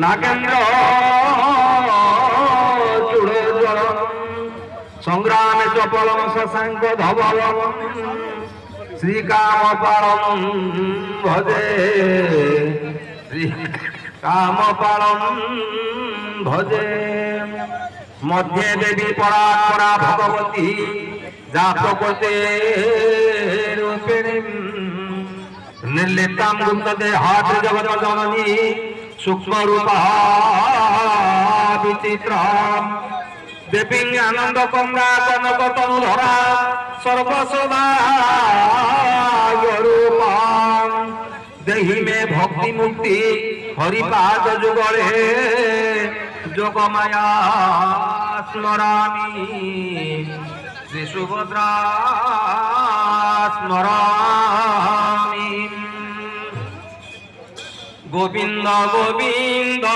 নাগেন্দ্র চূড় জল সংগ্রামে চপলম শশাঙ্ক ধবলম শ্রীকামপালম ভজে শ্রীকামপালম ভজে মধ্যে দেবী পরাৎপরা ভগবতী জাতকতে রূপিণী निर्लिप्तां गुप्तते हाथ जगत जननी सूक्ष्म रूपा विचित्रा देवी आनंद कमला कनक तनुधरा सर्वसदा रूपा देहि में भक्ति मुक्ति हरिपाद जुगले जोगमाया स्मरामि श्री सुभद्रा स्मरामि गोविंद गोविंद।